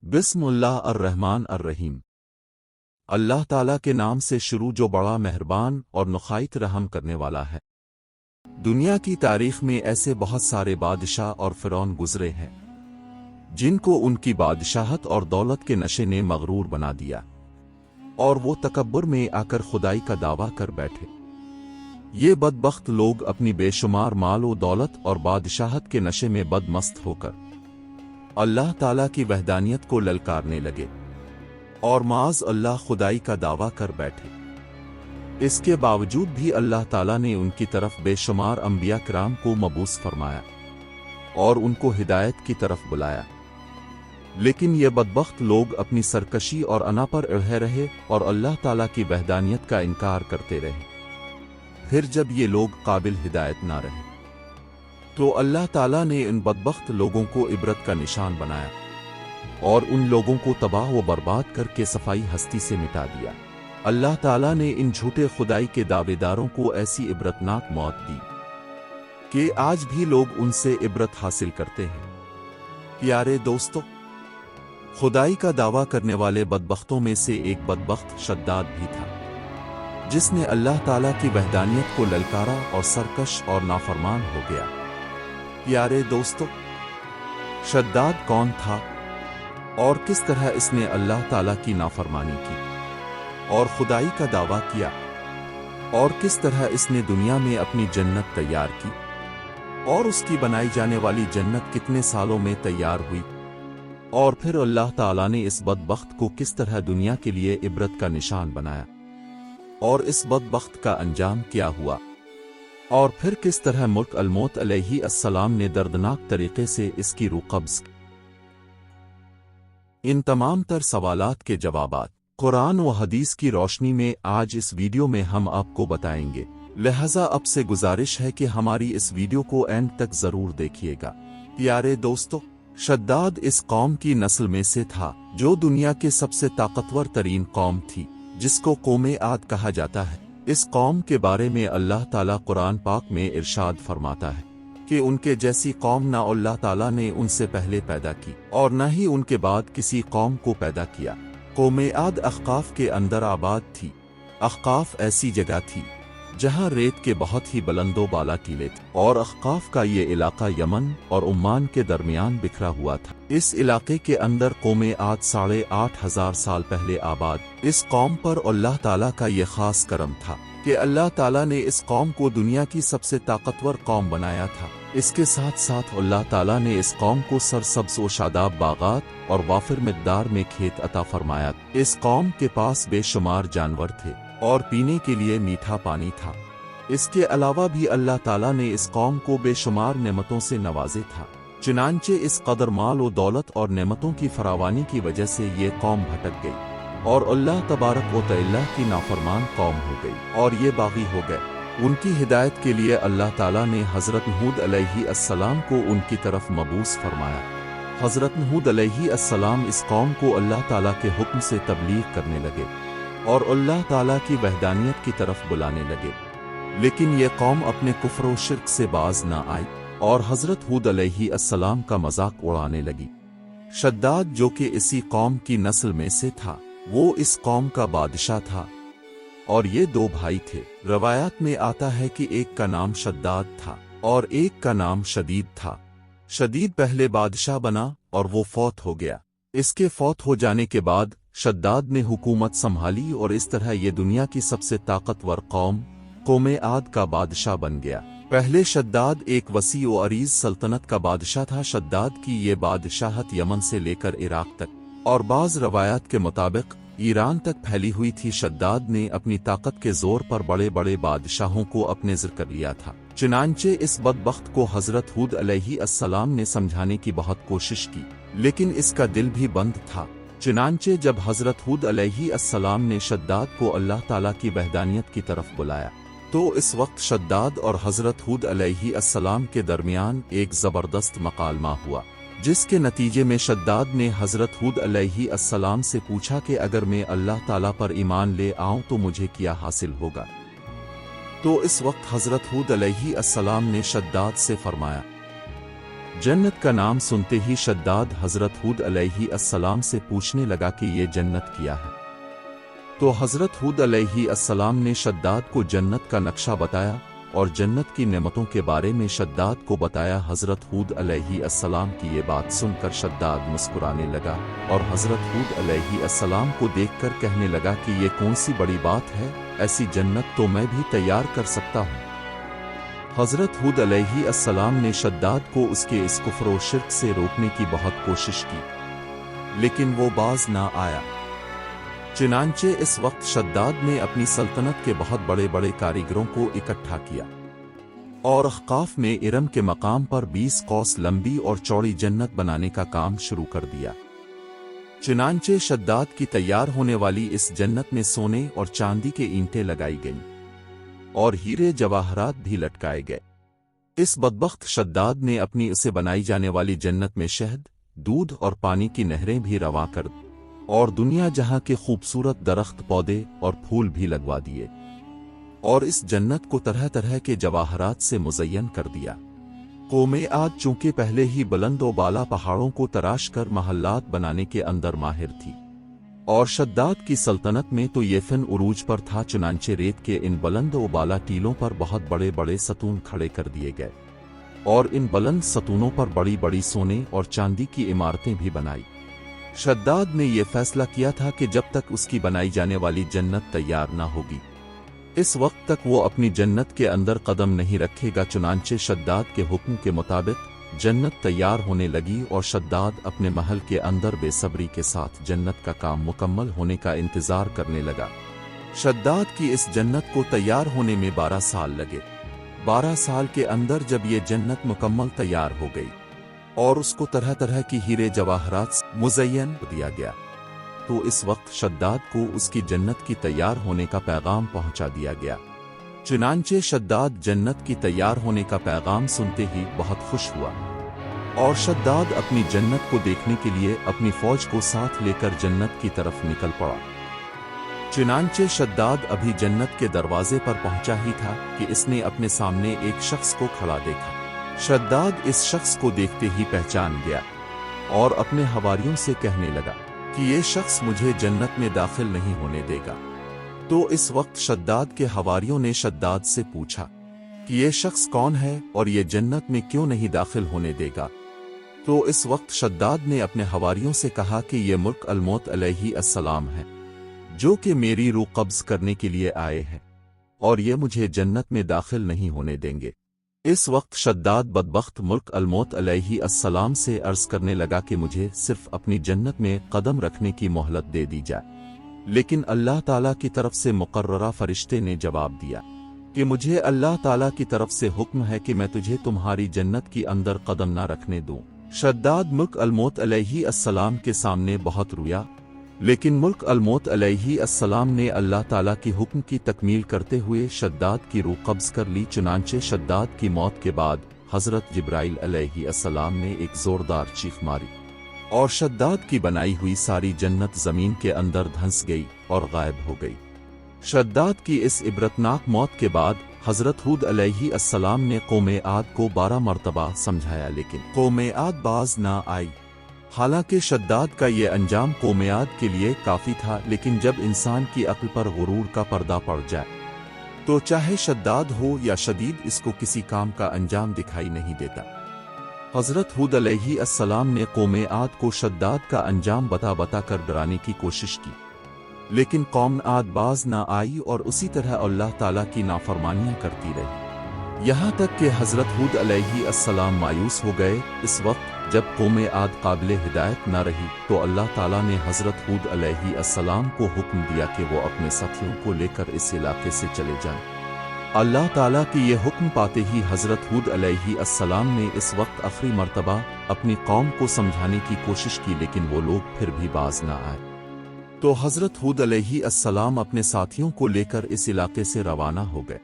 بسم اللہ الرحمن الرحیم۔ اللہ تعالیٰ کے نام سے شروع جو بڑا مہربان اور نہایت رحم کرنے والا ہے۔ دنیا کی تاریخ میں ایسے بہت سارے بادشاہ اور فرعون گزرے ہیں جن کو ان کی بادشاہت اور دولت کے نشے نے مغرور بنا دیا اور وہ تکبر میں آ کر خدائی کا دعویٰ کر بیٹھے۔ یہ بدبخت لوگ اپنی بے شمار مال و دولت اور بادشاہت کے نشے میں بدمست ہو کر اللہ تعالیٰ کی وحدانیت کو للکارنے لگے اور معاذ اللہ خدائی کا دعویٰ کر بیٹھے۔ اس کے باوجود بھی اللہ تعالیٰ نے ان کی طرف بے شمار انبیاء کرام کو مبعوث فرمایا اور ان کو ہدایت کی طرف بلایا، لیکن یہ بدبخت لوگ اپنی سرکشی اور انا پر اڑے رہے اور اللہ تعالیٰ کی وحدانیت کا انکار کرتے رہے۔ پھر جب یہ لوگ قابل ہدایت نہ رہے تو اللہ تعالیٰ نے ان بدبخت لوگوں کو عبرت کا نشان بنایا اور ان لوگوں کو تباہ و برباد کر کے صفائی ہستی سے مٹا دیا۔ اللہ تعالیٰ نے ان جھوٹے خدائی کے دعوے داروں کو ایسی عبرتناک موت دی کہ آج بھی لوگ ان سے عبرت حاصل کرتے ہیں۔ پیارے دوستو، خدائی کا دعویٰ کرنے والے بدبختوں میں سے ایک بدبخت شداد بھی تھا جس نے اللہ تعالیٰ کی وحدانیت کو للکارا اور سرکش اور نافرمان ہو گیا۔ پیارے دوستو، شداد کون تھا اور کس طرح اس نے اللہ تعالیٰ کی نافرمانی کی اور خدائی کا دعویٰ کیا، اور کس طرح اس نے دنیا میں اپنی جنت تیار کی اور اس کی بنائی جانے والی جنت کتنے سالوں میں تیار ہوئی، اور پھر اللہ تعالیٰ نے اس بدبخت کو کس طرح دنیا کے لیے عبرت کا نشان بنایا، اور اس بدبخت کا انجام کیا ہوا، اور پھر کس طرح ملک الموت علیہ السلام نے دردناک طریقے سے اس کی روح قبض کی۔ ان تمام تر سوالات کے جوابات قرآن و حدیث کی روشنی میں آج اس ویڈیو میں ہم آپ کو بتائیں گے، لہذا اب سے گزارش ہے کہ ہماری اس ویڈیو کو اینڈ تک ضرور دیکھیے گا۔ پیارے دوستو، شداد اس قوم کی نسل میں سے تھا جو دنیا کے سب سے طاقتور ترین قوم تھی، جس کو قوم عاد کہا جاتا ہے۔ اس قوم کے بارے میں اللہ تعالیٰ قرآن پاک میں ارشاد فرماتا ہے کہ ان کے جیسی قوم نہ اللہ تعالیٰ نے ان سے پہلے پیدا کی اور نہ ہی ان کے بعد کسی قوم کو پیدا کیا۔ قوم عاد احقاف کے اندر آباد تھی۔ احقاف ایسی جگہ تھی جہاں ریت کے بہت ہی بلند و بالا ٹیلے تھے، اور احقاف کا یہ علاقہ یمن اور عمان کے درمیان بکھرا ہوا تھا۔ اس علاقے کے اندر قوم عاد 8,500 سال پہلے آباد۔ اس قوم پر اللہ تعالیٰ کا یہ خاص کرم تھا کہ اللہ تعالیٰ نے اس قوم کو دنیا کی سب سے طاقتور قوم بنایا تھا۔ اس کے ساتھ ساتھ اللہ تعالیٰ نے اس قوم کو سرسبز و شاداب باغات اور وافر مقدار میں کھیت عطا فرمایا۔ اس قوم کے پاس بے شمار جانور تھے اور پینے کے لیے میٹھا پانی تھا۔ اس کے علاوہ بھی اللہ تعالیٰ نے اس قوم کو بے شمار نعمتوں سے نوازے تھا، چنانچہ اس قدر مال و دولت اور نعمتوں کی فراوانی کی وجہ سے یہ قوم بھٹک گئی اور اللہ تبارک و تعالیٰ کی نافرمان قوم ہو گئی اور یہ باغی ہو گئے۔ ان کی ہدایت کے لیے اللہ تعالیٰ نے حضرت ہود علیہ السلام کو ان کی طرف مبعوث فرمایا۔ حضرت ہود علیہ السلام اس قوم کو اللہ تعالیٰ کے حکم سے تبلیغ کرنے لگے اور اللہ تعالیٰ کی وحدانیت کی طرف بلانے لگے، لیکن یہ قوم اپنے کفر و شرک سے باز نہ آئی اور حضرت ہود علیہ السلام کا مذاق اڑانے لگی۔ شداد جو کہ اسی قوم کی نسل میں سے تھا، وہ اس قوم کا بادشاہ تھا اور یہ 2 بھائی تھے۔ روایات میں آتا ہے کہ ایک کا نام شداد تھا اور ایک کا نام شدید تھا۔ شدید پہلے بادشاہ بنا اور وہ فوت ہو گیا۔ اس کے فوت ہو جانے کے بعد شداد نے حکومت سنبھالی اور اس طرح یہ دنیا کی سب سے طاقتور قوم عاد کا بادشاہ بن گیا۔ پہلے شداد ایک وسیع و عریض سلطنت کا بادشاہ تھا۔ شداد کی یہ بادشاہت یمن سے لے کر عراق تک اور بعض روایات کے مطابق ایران تک پھیلی ہوئی تھی۔ شداد نے اپنی طاقت کے زور پر بڑے بڑے بادشاہوں کو اپنے زر کر لیا تھا، چنانچہ اس بدبخت کو حضرت ہود علیہ السلام نے سمجھانے کی بہت کوشش کی، لیکن اس کا دل بھی بند تھا۔ چنانچہ جب حضرت ہود علیہ السلام نے شداد کو اللہ تعالیٰ کی وحدانیت کی طرف بلایا تو اس وقت شداد اور حضرت ہود علیہ السلام کے درمیان ایک زبردست مکالمہ ہوا، جس کے نتیجے میں شداد نے حضرت ہود علیہ السلام سے پوچھا کہ اگر میں اللہ تعالیٰ پر ایمان لے آؤں تو مجھے کیا حاصل ہوگا؟ تو اس وقت حضرت ہود علیہ السلام نے شداد سے فرمایا، जन्नत का नाम सुनते ही शद्दाद हजरत हूद अलैहि अस्सलाम से पूछने लगा कि ये जन्नत क्या है। तो हजरत हूद अलैहि अस्सलाम ने शद्दाद को जन्नत का नक्शा बताया और जन्नत की नेमतों के बारे में शद्दाद को बताया। हजरत हूद अलैहि अस्सलाम की ये बात सुनकर शद्दाद मुस्कुराने लगा और हजरत हूद अलैहि अस्सलाम को देखकर कहने लगा कि ये कौन सी बड़ी बात है, ऐसी जन्नत तो मैं भी तैयार कर सकता हूँ। हजरत हूद अलैहि अस्सलाम ने शद्दाद को उसके इस कुफ्र और शिर्क से रोकने की बहुत कोशिश की, लेकिन वो बाज ना आया। चुनांचे इस वक्त शद्दाद ने अपनी सल्तनत के बहुत बड़े बड़े कारीगरों को इकट्ठा किया और अहकाफ में इरम के मकाम पर 20 कौस लंबी और चौड़ी जन्नत बनाने का काम शुरू कर दिया। चुनांचे शद्दाद की तैयार होने वाली इस जन्नत में सोने और चांदी के ईंटें लगाई गईं और हीरे जवाहरात भी लटकाए गए। इस बदबख्त शद्दाद ने अपनी उसे बनाई जाने वाली जन्नत में शहद, दूध और पानी की नहरें भी रवा कर दी और दुनिया जहां के खूबसूरत दरख्त, पौधे और फूल भी लगवा दिए और इस जन्नत को तरह तरह के जवाहरात से मुज़य्यन कर दिया। कौमे आद चूंकि पहले ही बुलंद व बाला पहाड़ों को तराश कर महल्लात बनाने के अंदर माहिर थी और शद्दाद की सल्तनत में तो ये फन उरूज पर था। चुनांचे रेत के इन बुलंद व बाला टीलों पर बहुत बड़े बड़े सतून खड़े कर दिए गए और इन बुलंद सतूनों पर बड़ी बड़ी सोने और चांदी की इमारतें भी बनाई। शद्दाद ने यह फैसला किया था कि जब तक उसकी बनाई जाने वाली जन्नत तैयार ना होगी, इस वक्त तक वो अपनी जन्नत के अंदर कदम नहीं रखेगा। चुनांचे शद्दाद के हुक्म के मुताबिक जन्नत तैयार होने लगी और शद्दाद अपने महल के अंदर बेसब्री के साथ जन्नत का काम मुकम्मल होने का इंतजार करने लगा। शद्दाद की इस जन्नत को तैयार होने में 12 साल लगे। 12 साल के अंदर जब ये जन्नत मुकम्मल तैयार हो गई और उसको तरह तरह की हीरे जवाहरात से मुज़य्यन दिया गया, तो इस वक्त शद्दाद को उसकी जन्नत की तैयार होने का पैगाम पहुंचा दिया गया। चुनांचे शद्दाद जन्नत की तैयार होने का पैगाम सुनते ही बहुत खुश हुआ और शद्दाद अपनी जन्नत को देखने के लिए अपनी फौज को साथ लेकर जन्नत की तरफ निकल पड़ा। चुनांचे शद्दाद अभी जन्नत के दरवाजे पर पहुंचा ही था कि इसने अपने सामने एक शख्स को खड़ा देखा। शद्दाद इस शख्स को देखते ही पहचान गया और अपने हवारियों से कहने लगा कि ये शख्स मुझे जन्नत में दाखिल नहीं होने देगा। तो इस वक्त शद्दाद के हवारियों ने शद्दाद से पूछा कि ये शख्स कौन है और ये जन्नत में क्यों नहीं दाखिल होने देगा। तो इस वक्त शद्दाद ने अपने हवारियों से कहा कि ये मुल्क अल-मौत अलैहि अस्सलाम है, जो कि मेरी रूह कब्ज करने के लिए आए हैं और ये मुझे जन्नत में दाखिल नहीं होने देंगे। इस वक्त शद्दाद बदबख्त मुल्क अल-मौत अलैहि अस्सलाम से अर्ज करने लगा कि मुझे सिर्फ अपनी जन्नत में कदम रखने की मोहलत दे दी जाए। लेकिन अल्लाह ताला की तरफ से मुकर्ररा फरिश्ते ने जवाब दिया कि मुझे अल्लाह ताला की तरफ से हुक्म है कि मैं तुझे तुम्हारी जन्नत की अंदर कदम न रखने दूं। शद्दाद मुल्क अल-मौत अलैहि अस्सलाम के सामने बहुत रोया, लेकिन मुल्क अल-मौत अलैहि अस्सलाम ने अल्लाह ताला की हुक्म की तकमील करते हुए शद्दाद की रूह कब्ज कर ली। चुनांचे शद्दाद की मौत के बाद हजरत जिब्राइल अलैहि अस्सलाम ने एक जोरदार चीख मारी और शद्दाद की बनाई हुई सारी जन्नत जमीन के अंदर धंस गई और गायब हो गई। शद्दाद की इस इबरतनाक मौत के बाद हजरत हूद अलैहि अस्सलाम ने कौमे आद को 12 मरतबा समझाया, लेकिन कौमे आद बाज ना आई। हालांकि शद्दाद का ये अंजाम कौमे आद के लिए काफी था, लेकिन जब इंसान की अक्ल पर गुरूर का पर्दा पड़ जाए तो चाहे शद्दाद हो या शदीद, इसको किसी काम का अंजाम दिखाई नहीं देता। हजरत हूद अलैहि अस्सलाम ने कौमे आद को शद्दाद का अंजाम बता बता कर डराने की कोशिश की, लेकिन कौम आद बाज ना आई और उसी तरह अल्लाह ताला की नाफरमानियां करती रही, यहाँ तक कि हजरत हूद अलैहि अस्सलाम मायूस हो गए। इस वक्त जब कौमे आद काबिल हिदायत न रही तो अल्लाह ताला ने हजरत हूद अलैहि अस्सलाम को हुक्म दिया कि वो अपने साथियों को लेकर इस इलाके से चले जाएं। अल्लाह ताला की ये हुक्म पाते ही हजरत हूद अलैहि अस्सलाम ने इस वक्त आखिरी मर्तबा अपनी कौम को समझाने की कोशिश की, लेकिन वो लोग फिर भी बाज न आए। तो हजरत हूद अलैहि अस्सलाम अपने साथियों को लेकर इस इलाके से रवाना हो गए।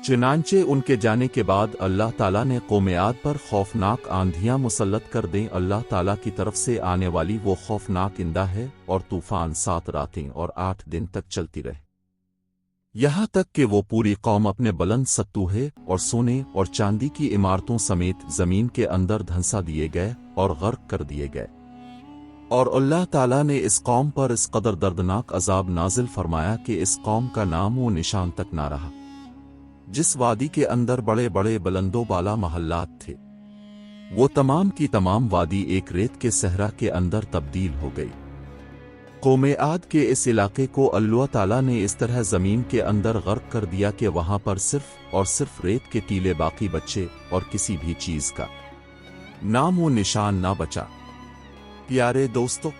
चुनांचे उनके जाने के बाद अल्लाह ताला ने कौमे आद पर खौफनाक आंधियां मुसल्लत कर दें। अल्लाह ताला की तरफ से आने वाली वो खौफनाक इंदा है और तूफान 7 रातें और 8 दिन तक चलती रहे। यहाँ तक कि वो पूरी कौम अपने बुलंद सत्तूहे और सोने और चांदी की इमारतों समेत जमीन के अंदर धंसा दिए गए और गर्क कर दिए गए। और अल्लाह ताला ने इस कौम पर इस कदर दर्दनाक अजाब नाजिल फरमाया कि इस कौम का नाम वो निशान तक ना रहा। जिस वादी के अंदर बड़े बड़े बुलंदो बाला महल्लात थे, वो तमाम की तमाम वादी एक रेत के सहरा के अंदर तब्दील हो गई। कौम आद के इस इलाके को अल्लाह ताला ने इस तरह जमीन के अंदर गर्क कर दिया कि वहां पर सिर्फ और सिर्फ रेत के टीले बाकी बचे और किसी भी चीज का नाम वो निशान ना बचा। प्यारे दोस्तों,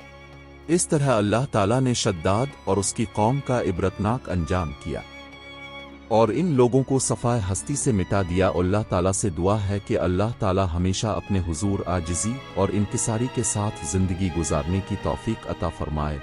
इस तरह अल्लाह ताला ने शद्दाद और उसकी कौम का इबरतनाक अंजाम किया और इन लोगों को सफ़ाए हस्ती से मिटा दिया। अल्लाह ताला से दुआ है कि अल्लाह ताला हमेशा अपने हुजूर आजिज़ी और इंकिसारी के साथ ज़िंदगी गुजारने की तौफीक अता फरमाए।